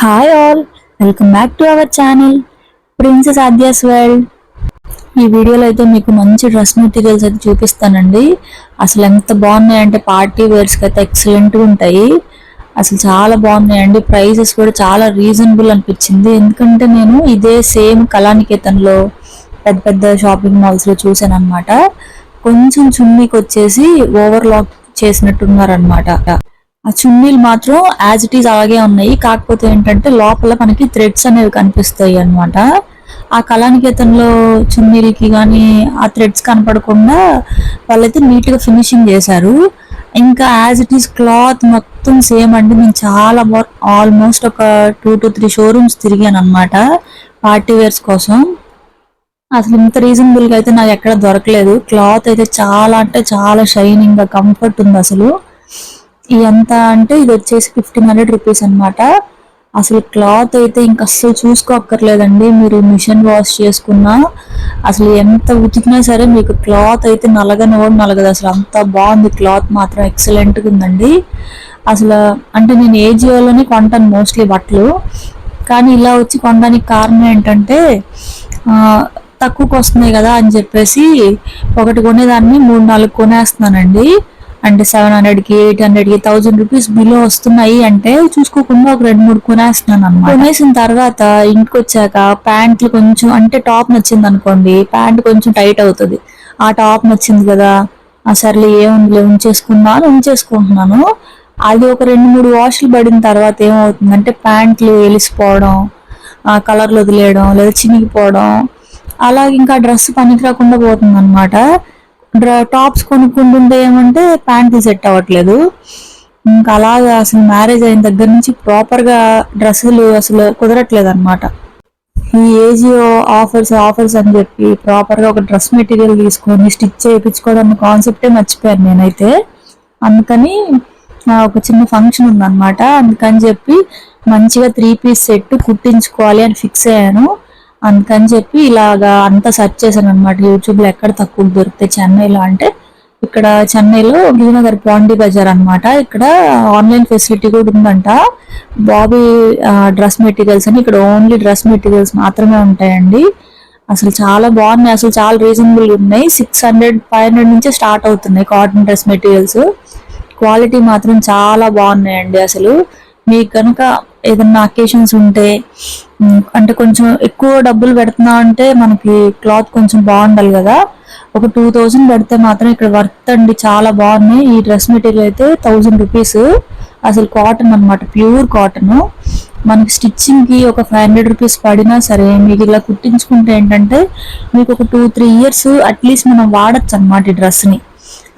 Hi all, welcome back to our channel princess Aadya's world. ఈ వీడియోలో అయితే మీకు మంచి డ్రెస్ మెటీరియల్స్ అయితే చూపిస్తానండి. అసలు ఎంత బాగున్నాయంటే పార్టీ వేర్స్కి అయితే ఎక్సలెంట్గా ఉంటాయి. అసలు చాలా బాగున్నాయండి. ప్రైజెస్ కూడా చాలా రీజనబుల్ అనిపించింది. ఎందుకంటే నేను ఇదే సేమ్ కళానికేతన్లో పెద్ద పెద్ద షాపింగ్ మాల్స్లో చూసాను అనమాట. కొంచెం చున్నీకి వచ్చేసి ఓవర్లాక్ చేసినట్టున్నారనమాట. ఆ చున్నీలు మాత్రం యాజ్ ఇట్ ఈజ్ అలాగే ఉన్నాయి. కాకపోతే ఏంటంటే లోపల మనకి థ్రెడ్స్ అనేవి కనిపిస్తాయి అనమాట. ఆ కళానికేతన్లో చున్నీలకి కానీ ఆ థ్రెడ్స్ కనపడకుండా వాళ్ళైతే నీట్గా ఫినిషింగ్ చేశారు. ఇంకా యాజ్ ఇట్ ఈస్ క్లాత్ మొత్తం సేమ్ అండి. నేను చాలా ఆల్మోస్ట్ ఒక 2 to 3 షోరూమ్స్ తిరిగాను అనమాట పార్టీ వేర్స్ కోసం. అసలు ఇంత రీజనబుల్గా అయితే నాకు ఎక్కడ దొరకలేదు. క్లాత్ అయితే చాలా అంటే చాలా షైనింగ్గా కంఫర్ట్ ఉంది. అసలు ఎంత అంటే ఇది వచ్చేసి 1500 రూపీస్ అనమాట. అసలు క్లాత్ అయితే ఇంక అస్సలు చూసుకోక్కర్లేదండి. మీరు మిషన్ వాష్ చేసుకున్నా అసలు ఎంత ఉతికినా సరే మీకు క్లాత్ అయితే నలగని కూడా నలగదు. అసలు అంత బాగుంది. క్లాత్ మాత్రం ఎక్సలెంట్గా ఉందండి. అసలు అంటే నేను ఏజియోలోనే కొంటాను మోస్ట్లీ బట్టలు. కానీ ఇలా వచ్చి కొనడానికి కారణం ఏంటంటే తక్కువకి వస్తున్నాయి కదా అని చెప్పేసి ఒకటి కొనేదాన్ని 3-4 కొనేస్తున్నానండి. అంటే 700కి 800కి 1000 రూపీస్ బిలో వస్తున్నాయి అంటే చూసుకోకుండా ఒక 2-3 కొనేస్తున్నాను అనమాట. కొనేసిన తర్వాత ఇంటికి వచ్చాక ప్యాంట్లు కొంచెం అంటే టాప్ నచ్చింది అనుకోండి, ప్యాంట్ కొంచెం టైట్ అవుతుంది. ఆ టాప్ నచ్చింది కదా, సర్లే ఏముంది ఉంచేసుకుంటున్నాను. అది ఒక 2-3 వాష్లు పడిన తర్వాత ఏమవుతుందంటే ప్యాంట్లు వెలిసిపోవడం, కలర్లు వదిలేయడం లేదా చినిగిపోవడం, అలాగే ఇంకా డ్రెస్ పనికి రాకుండా పోతుంది అనమాట. టాప్స్ కొనుక్కుంటుంటే ఏమంటే ప్యాంట్లు సెట్ అవ్వట్లేదు. ఇంకా అలాగా అసలు మ్యారేజ్ అయిన దగ్గర నుంచి ప్రాపర్గా డ్రెస్సులు అసలు కుదరట్లేదు అనమాట. ఈ ఏజియో ఆఫర్స్ అని చెప్పి ప్రాపర్గా ఒక డ్రెస్ మెటీరియల్ తీసుకొని స్టిచ్ చేయించుకోవడం కాన్సెప్టే మర్చిపోయాను నేనైతే. అందుకని ఒక చిన్న ఫంక్షన్ ఉందన్నమాట. అందుకని చెప్పి మంచిగా 3 పీస్ సెట్ కుట్టించుకోవాలి అని ఫిక్స్ అయ్యాను. అందుకని చెప్పి ఇలాగా అంతా సెర్చ్ చేశాను అనమాట యూట్యూబ్లో ఎక్కడ తక్కువ దొరుకుతాయి చెన్నైలో. అంటే ఇక్కడ చెన్నైలో శ్రీనగర్ పాండి బజార్ అనమాట. ఇక్కడ ఆన్లైన్ ఫెసిలిటీ కూడా ఉందంట. బాబీ డ్రెస్ మెటీరియల్స్ అని ఇక్కడ ఓన్లీ డ్రెస్ మెటీరియల్స్ మాత్రమే ఉంటాయండి. అసలు చాలా బాగున్నాయి. అసలు చాలా రీజనబుల్ ఉన్నాయి. 600-500 నుంచే స్టార్ట్ అవుతున్నాయి కాటన్ డ్రెస్ మెటీరియల్స్. క్వాలిటీ మాత్రం చాలా బాగున్నాయండి. అసలు మీకు కనుక ఏదన్నా అకేషన్స్ ఉంటే అంటే కొంచెం ఎక్కువ డబ్బులు పెడుతున్నా అంటే మనకి క్లాత్ కొంచెం బాగుండాలి కదా. ఒక 2000 పెడితే మాత్రం ఇక్కడ వర్త్ అండి. చాలా బాగున్నాయి. ఈ డ్రెస్ మెటీరియల్ అయితే 1000 రూపీస్. అసలు కాటన్ అనమాట, ప్యూర్ కాటన్. మనకి స్టిచ్చింగ్కి ఒక 500 రూపీస్ పడినా సరే మీకు ఇలా కుట్టించుకుంటే ఏంటంటే మీకు ఒక 2-3 ఇయర్స్ అట్లీస్ట్ మనం వాడచ్చు అనమాట ఈ డ్రెస్ని.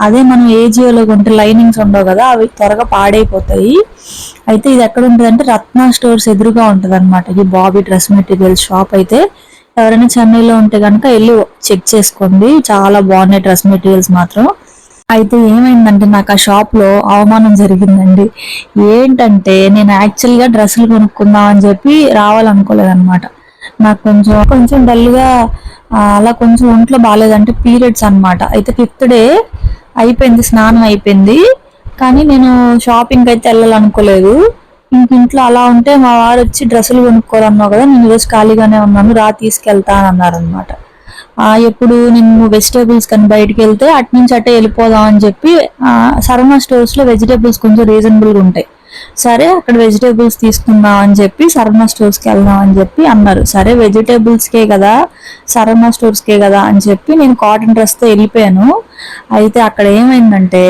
అదే మనం ఏజియోలో కొంటే లైనింగ్స్ ఉండవు కదా, అవి త్వరగా పాడైపోతాయి. అయితే ఇది ఎక్కడ ఉంటుంది అంటే రత్న స్టోర్స్ ఎదురుగా ఉంటుంది అనమాట ఈ బాబీ డ్రెస్ మెటీరియల్స్ షాప్. అయితే ఎవరైనా చెన్నైలో ఉంటే కనుక వెళ్ళి చెక్ చేసుకోండి. చాలా బాగున్నాయి డ్రెస్ మెటీరియల్స్ మాత్రం. అయితే ఏమైందంటే నాకు ఆ షాప్లో అవమానం జరిగిందండి. ఏంటంటే నేను యాక్చువల్గా డ్రెస్సులు కొనుక్కుందాం అని చెప్పి రావాలనుకోలేదన్నమాట. నాకు కొంచెం డల్గా అలా కొంచెం ఒంట్లో బాగాలేదంటే పీరియడ్స్ అనమాట. అయితే 5th డే అయిపోయింది, స్నానం అయిపోయింది. కానీ నేను షాపింగ్ అయితే వెళ్ళాలనుకోలేదు. ఇంట్లో అలా ఉంటే మా వారు వచ్చి డ్రెస్సులు కొనుక్కోవాలన్నావు కదా, నేను ఈరోజు ఖాళీగానే ఉన్నాను రా తీసుకెళ్తా అని అన్నారనమాట. ఎప్పుడు నేను వెజిటేబుల్స్ కానీ బయటికి వెళ్తే అట్నుంచి అట్టే వెళ్ళిపోదాం అని చెప్పి శర్మ స్టోర్స్లో వెజిటేబుల్స్ కొంచెం రీజనబుల్గా ఉంటాయి. సరే అక్కడ వెజిటేబుల్స్ తీసుకుందాం అని చెప్పి శర్మ స్టోర్స్కి వెళ్దాం అని చెప్పి అన్నారు. సరే వెజిటేబుల్స్కే కదా, శర్మ స్టోర్స్కే కదా అని చెప్పి నేను కాటన్ డ్రెస్తో వెళ్ళిపోయాను. అయితే అక్కడ ఏమైందంటే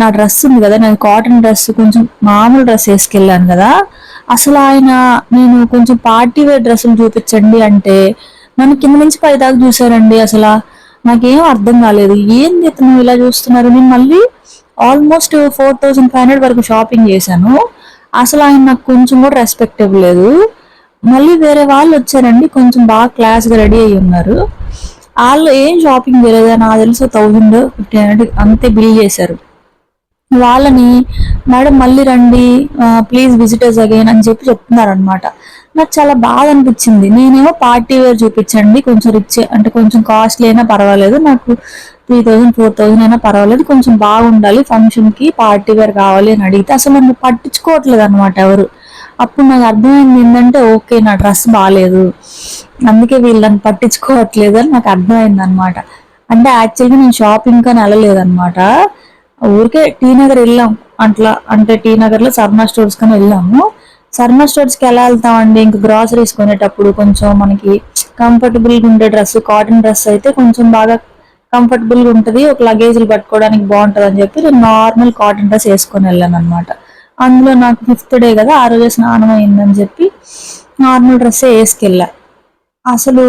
నా డ్రెస్ ఉంది కదా, నేను కాటన్ డ్రెస్ కొంచెం మామూలు డ్రెస్ వేసుకెళ్ళాను కదా. అసలు ఆయన నేను కొంచెం పార్టీ వేర్ డ్రెస్సులు చూపించండి అంటే నన్ను కింద నుంచి పై దాకా చూసారండి. అసలు నాకేం అర్థం కాలేదు. ఏంది ఇతను ఇలా చూస్తున్నారు. నేను మళ్ళీ ఆల్మోస్ట్ 4500 వరకు షాపింగ్ చేశాను. అసలు ఆయన నాకు కొంచెం కూడా రెస్పెక్ట్ ఇవ్వలేదు. మళ్ళీ వేరే వాళ్ళు వచ్చారండి, కొంచెం బాగా క్లాస్గా రెడీ అయ్యి ఉన్నారు. వాళ్ళు ఏం షాపింగ్ చేయలేదు, నాకు తెలుసు 1000-1500 అంతే బిల్ చేశారు. వాళ్ళని మేడం మళ్ళీ రండి ప్లీజ్ విజిటర్స్ అగైన్ అని చెప్పి చెప్తున్నారు అనమాట. నాకు చాలా బాధ అనిపించింది. నేనేమో పార్టీ వేర్ చూపించండి, కొంచెం రిచ్ అంటే కొంచెం కాస్ట్లీ అయినా పర్వాలేదు, నాకు 3000-4000 అయినా పర్వాలేదు, కొంచెం బాగుండాలి, ఫంక్షన్కి పార్టీ వేర్ కావాలి అని అడిగితే అసలు నన్ను పట్టించుకోవట్లేదు అనమాట ఎవరు. అప్పుడు నాకు అర్థమైంది ఏంటంటే ఓకే నా డ్రెస్ బాగాలేదు, అందుకే వీళ్ళని పట్టించుకోవట్లేదు అని నాకు అర్థమైంది అనమాట. అంటే యాక్చువల్గా నేను షాపింగ్ కానీ వెళ్ళలేదన్నమాట. ఊరికే టీ నగర్ వెళ్ళాం అట్లా, అంటే టీ నగర్ లో సర్మా స్టోర్స్ కానీ వెళ్ళాము. సర్మా స్టోర్స్ కి ఎలా వెళ్తామండి, ఇంకా గ్రాసరీస్ కొనేటప్పుడు కొంచెం మనకి కంఫర్టబుల్ గా ఉండే డ్రెస్, కాటన్ డ్రెస్ అయితే కొంచెం బాగా కంఫర్టబుల్ గా ఉంటది, ఒక లగేజ్లు పట్టుకోవడానికి బాగుంటది అని చెప్పి నేను నార్మల్ కాటన్ డ్రెస్ వేసుకొని వెళ్ళాను అనమాట. అందులో నాకు ఫిఫ్త్ డే కదా, ఆ రోజే స్నానం అయిందని చెప్పి నార్మల్ డ్రెస్ వేసుకెళ్ళా. అసలు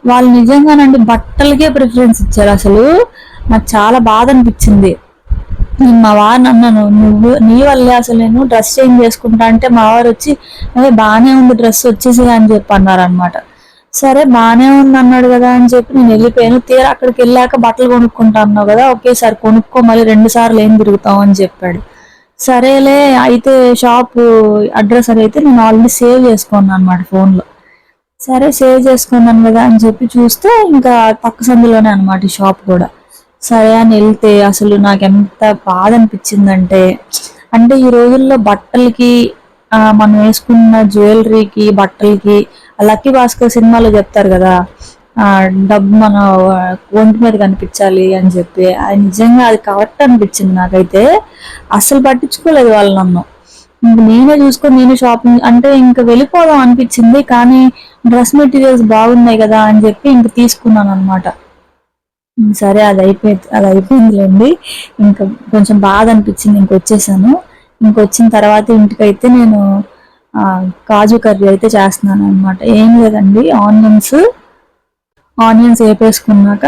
వాళ్ళు నిజంగానండి బట్టలకే ప్రిఫరెన్స్ ఇచ్చారు. అసలు నాకు చాలా బాధ అనిపించింది. నేను మా వారిని అన్నాను, నువ్వు నీ వల్లే అసలు నేను డ్రెస్ చేంజ్ చేసుకుంటా అంటే మా వారు వచ్చి అదే బాగానే ఉంది డ్రెస్ వచ్చేసి అని చెప్పి అన్నారు అనమాట. సరే బాగానే ఉంది అన్నాడు కదా అని చెప్పి నేను వెళ్ళిపోయాను. తీరా అక్కడికి వెళ్ళాక బట్టలు కొనుక్కుంటా అన్నావు కదా, ఒకేసారి కొనుక్కో, మళ్ళీ 2 సార్లు ఏం తిరుగుతాం అని చెప్పాడు. సరేలే అయితే షాప్ అడ్రస్ అయితే నేను ఆల్రెడీ సేవ్ చేసుకున్నాను అనమాట ఫోన్లో. సరే సేవ్ చేసుకున్నాను కదా అని చెప్పి చూస్తే ఇంకా పక్క సందులోనే అనమాట ఈ షాప్ కూడా. సరే అని వెళ్తే అసలు నాకు ఎంత బాధ అనిపించిందంటే, అంటే ఈ రోజుల్లో బట్టలకి మనం వేసుకున్న జ్యువెలరీకి బట్టలకి, లక్కీ భాస్కర్ సినిమాలో చెప్తారు కదా, ఆ డబ్బు మన ఒంటి మీద కనిపించాలి అని చెప్పి, అది నిజంగా అది కరెక్ట్ అనిపించింది నాకైతే. అస్సలు పట్టించుకోలేదు వాళ్ళు నన్ను. ఇంక నేనే చూసుకొని నేనే షాపింగ్ అంటే ఇంకా వెళ్ళిపోదాం అనిపించింది, కానీ డ్రెస్ మెటీరియల్స్ బాగున్నాయి కదా అని చెప్పి ఇంక తీసుకున్నాను అనమాట. సరే అది అయిపోయిందిలేండి. ఇంకా కొంచెం బాధ అనిపించింది, ఇంకొచ్చేసాను. ఇంకొచ్చిన తర్వాత ఇంటికైతే నేను కాజు కర్రీ అయితే చేస్తున్నాను అనమాట. ఏం లేదండి, ఆనియన్స్ వేపేసుకున్నాక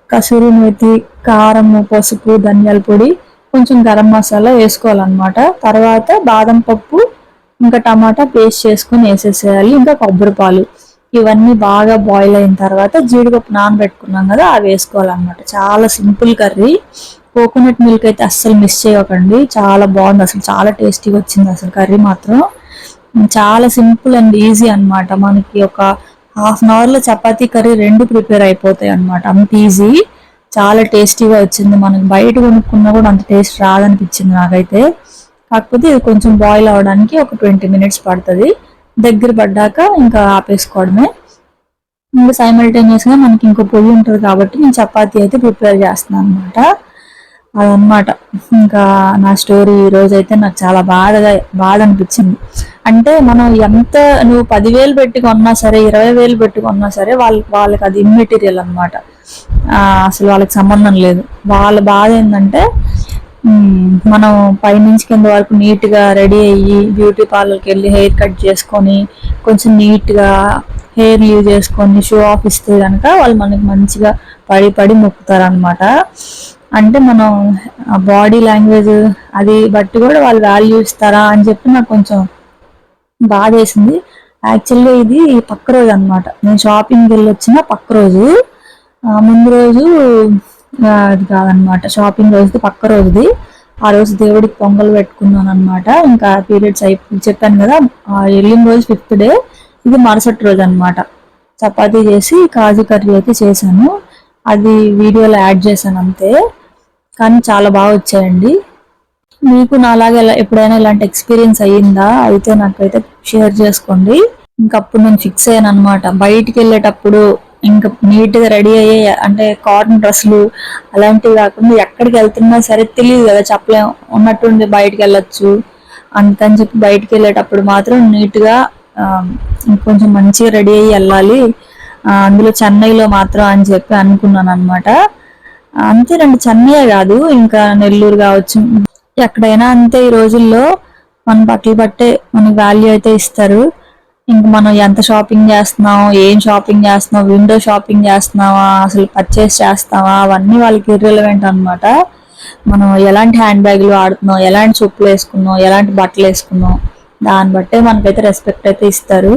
కసూరి మేతి, కారము, పసుపు, ధనియాల పొడి, కొంచెం గరం మసాలా వేసుకోవాలన్నమాట. తర్వాత బాదం పప్పు ఇంకా టమాటా పేస్ట్ చేసుకుని వేసేసేయాలి, ఇంకా కొబ్బరి పాలు. ఇవన్నీ బాగా బాయిల్ అయిన తర్వాత జీడిపప్పు నానబెట్టుకున్నాం కదా, అవి వేసుకోవాలన్నమాట. చాలా సింపుల్ కర్రీ. కోకోనట్ మిల్క్ అయితే అస్సలు మిస్ చేయకండి, చాలా బాగుంది, అసలు చాలా టేస్టీగా వచ్చింది అసలు కర్రీ మాత్రం. చాలా సింపుల్ అండ్ ఈజీ అన్నమాట. మనకి ఒక హాఫ్-అన్-అవర్లో చపాతీ కర్రీ రెండు ప్రిపేర్ అయిపోతాయి అన్నమాట, అంత ఈజీ. చాలా టేస్టీగా వచ్చింది. మనకి బయట కొనుక్కున్నా కూడా అంత టేస్ట్ రాదనిపించింది నాకైతే. కాకపోతే ఇది కొంచెం బాయిల్ అవ్వడానికి ఒక 20 మినిట్స్ పడుతుంది. దగ్గర పడ్డాక ఇంకా ఆపేసుకోవడమే. ఇంకా సైమల్టేనియస్ గా మనకి ఇంకో పొయ్యి ఉంటుంది కాబట్టి నేను చపాతీ అయితే ప్రిపేర్ చేస్తున్నాను అనమాట. అదనమాట ఇంకా నా స్టోరీ. ఈ రోజు అయితే నాకు చాలా బాధ అనిపించింది. అంటే మనం ఎంత నువ్వు 10,000 పెట్టి కొన్నా సరే, 20,000 పెట్టి కొన్నా సరే, వాళ్ళకి అది ఇమ్మెటీరియల్ అనమాట. అసలు వాళ్ళకి సంబంధం లేదు. వాళ్ళ బాధ ఏంటంటే మనం పైనుంచి కింద వరకు నీట్ గా రెడీ అయ్యి బ్యూటీ పార్లర్కి వెళ్ళి హెయిర్ కట్ చేసుకొని కొంచెం నీట్ గా హెయిర్ లీవ్ చేసుకొని షో ఆఫ్ ఇస్తే కనుక వాళ్ళు మనకి మంచిగా పడి మొక్కుతారు అనమాట. అంటే మనం బాడీ లాంగ్వేజ్ అది బట్టి కూడా వాళ్ళు వాల్యూ ఇస్తారా అని చెప్పి నాకు కొంచెం బాధ వేసింది. యాక్చువల్గా ఇది పక్క రోజు అనమాట, నేను షాపింగ్కి వెళ్ళి వచ్చిన పక్క రోజు. ముందు రోజు అది కాదనమాట, షాపింగ్ రోజుది పక్క రోజుది. ఆ రోజు దేవుడికి పొంగల్ పెట్టుకున్నాను అనమాట. ఇంకా పీరియడ్స్ చెప్పాను కదా, వెళ్ళిన రోజు 5th డే, ఇది మరుసటి రోజు అనమాట. చపాతీ చేసి కాజు కర్రీ అయితే చేశాను, అది వీడియోలో యాడ్ చేశాను అంతే. కానీ చాలా బాగా వచ్చాయండి. మీకు నాలాగా ఎప్పుడైనా ఇలాంటి ఎక్స్పీరియన్స్ అయ్యిందా? అయితే నాకైతే షేర్ చేసుకోండి. ఇంకప్పుడు నేను ఫిక్స్ అయ్యాను అనమాట, బయటికి వెళ్ళేటప్పుడు ఇంకా నీట్ గా రెడీ అయ్యే, అంటే కాటన్ డ్రెస్సులు అలాంటివి కాకుండా ఎక్కడికి వెళ్తున్నా సరే తెలియదు కదా, చెప్పలేం, ఉన్నట్టుండి బయటికి వెళ్ళొచ్చు అందుకని చెప్పి బయటికి వెళ్ళేటప్పుడు మాత్రం నీట్ గా ఇంకొంచెం మంచిగా రెడీ అయ్యి వెళ్ళాలి. అందులో చెన్నైలో మాత్రం అని చెప్పి అనుకున్నాను అనమాట. అంతేనండి, చెన్నై కాదు, ఇంకా నెల్లూరు కావచ్చు, ఎక్కడైనా అంతే. ఈ రోజుల్లో మన బట్టలు బట్టే మనకి వాల్యూ అయితే ఇస్తారు. ఇంక మనం ఎంత షాపింగ్ చేస్తున్నాం, ఏం షాపింగ్ చేస్తున్నాం, విండో షాపింగ్ చేస్తున్నావా, అసలు పర్చేస్ చేస్తావా, అవన్నీ వాళ్ళకి ఇర్రెలవెంట్ అనమాట. మనం ఎలాంటి హ్యాండ్ బ్యాగులు వాడుతున్నాం, ఎలాంటి చెప్పులు వేసుకున్నాం, ఎలాంటి బట్టలు వేసుకున్నాం, దాన్ని బట్టే మనకైతే రెస్పెక్ట్ అయితే ఇస్తారు.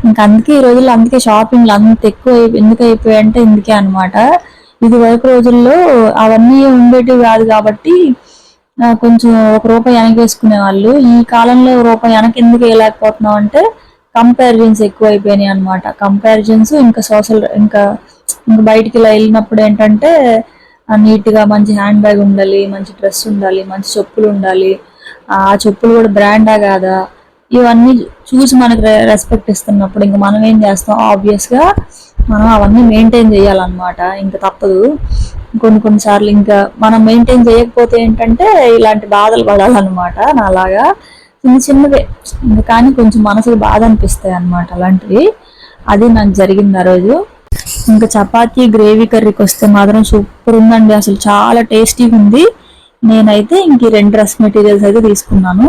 ఇంకా అందుకే ఈ రోజుల్లో అందుకే షాపింగ్లు అంత ఎక్కువ ఎందుకు అయిపోయాయంటే ఇందుకే అనమాట. ఇది వరకు రోజుల్లో అవన్నీ ఉండేటివి కాదు కాబట్టి కొంచెం ₹1 వెనక వేసుకునే వాళ్ళు. ఈ కాలంలో ₹1 వెనక ఎందుకు వేయలేకపోతున్నాం అంటే కంపారిజన్స్ ఎక్కువ అయిపోయినాయి అనమాట. కంపారిజన్స్ ఇంకా ఇంకా బయటికి ఇలా వెళ్ళినప్పుడు ఏంటంటే నీట్ గా మంచి హ్యాండ్ బ్యాగ్ ఉండాలి, మంచి డ్రెస్ ఉండాలి, మంచి చెప్పులు ఉండాలి. ఆ చెప్పులు కూడా బ్రాండా కాదా, ఇవన్నీ చూసి మనకు రెస్పెక్ట్ ఇస్తున్నప్పుడు ఇంకా మనం ఏం చేస్తాం, ఆబ్వియస్గా మనం అవన్నీ మెయింటైన్ చేయాలన్నమాట. ఇంకా తప్పదు. కొన్నిసార్లు ఇంకా మనం మెయింటైన్ చేయకపోతే ఏంటంటే ఇలాంటి బాధలు పడాలన్నమాట. నాలాగా చిన్నవే ఇంకా, కానీ కొంచెం మనసుకు బాధ అనిపిస్తాయి అన్నమాట అలాంటివి. అది నాకు జరిగింది ఆ రోజు. ఇంకా చపాతీ గ్రేవీ కర్రీకి వస్తే మాత్రం సూపర్ ఉందండి, అసలు చాలా టేస్టీగా ఉంది. నేనైతే ఇంక 2 డ్రెస్ మెటీరియల్స్ అయితే తీసుకున్నాను.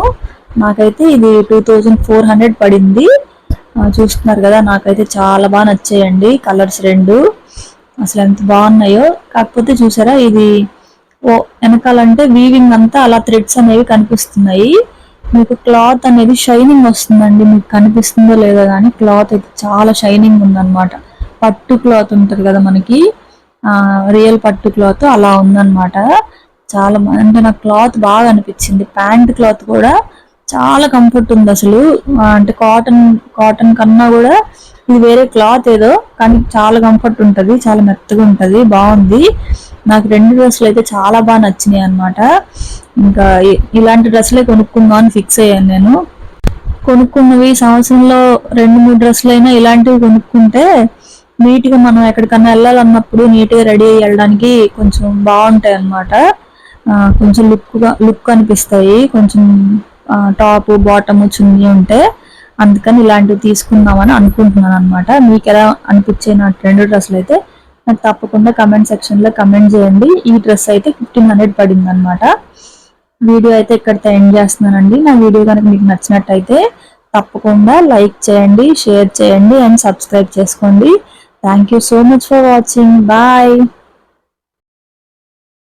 నాకైతే ఇది 2400 పడింది. చూస్తున్నారు కదా, నాకైతే చాలా బాగా నచ్చాయండి కలర్స్ 2. అసలు ఎంత బాగున్నాయో. కాకపోతే చూసారా, ఇది వెనకాలంటే వీవింగ్ అంతా అలా థ్రెడ్స్ అనేవి కనిపిస్తున్నాయి. మీకు క్లాత్ అనేది షైనింగ్ వస్తుందండి, మీకు కనిపిస్తుందో లేదో కానీ క్లాత్ అయితే చాలా షైనింగ్ ఉందన్నమాట. పట్టు క్లాత్ ఉంటుంది కదా మనకి, రియల్ పట్టు క్లాత్ అలా ఉందన్నమాట. చాలా అంటే నాకు క్లాత్ బాగా అనిపించింది. ప్యాంట్ క్లాత్ కూడా చాలా కంఫర్ట్ ఉంది అసలు. అంటే కాటన్ కన్నా కూడా ఇది వేరే క్లాత్ ఏదో, కానీ చాలా కంఫర్ట్ ఉంటుంది, చాలా మెత్తగా ఉంటుంది, బాగుంది. నాకు 2 డ్రెస్సులు అయితే చాలా బాగా నచ్చినాయి అనమాట. ఇంకా ఇలాంటి డ్రెస్సులే కొనుక్కుందాం అని ఫిక్స్ అయ్యాను నేను. కొనుక్కున్నవి సంవత్సరంలో 2-3 డ్రెస్సులు అయినా ఇలాంటివి కొనుక్కుంటే నీట్గా మనం ఎక్కడికన్నా వెళ్ళాలన్నప్పుడు నీట్గా రెడీ అయ్యి వెళ్ళడానికి కొంచెం బాగుంటాయి అన్నమాట. కొంచెం లుక్ అనిపిస్తాయి. కొంచెం టాప్ బాటమ్ చున్నీ ఉంటే, అందుకని ఇలాంటివి తీసుకుందామని అనుకుంటున్నాను అనమాట. మీకు ఎలా అనిపించే నా 2 డ్రెస్సులు అయితే నాకు తప్పకుండా కమెంట్ సెక్షన్లో కమెంట్ చేయండి. ఈ డ్రెస్ అయితే 1500 పడింది అనమాట. వీడియో అయితే ఇక్కడితో ఎండ్ చేస్తున్నానండి. నా వీడియో కనుక మీకు నచ్చినట్టయితే తప్పకుండా లైక్ చేయండి, షేర్ చేయండి అండ్ సబ్స్క్రైబ్ చేసుకోండి. Thank you so much for watching. Bye.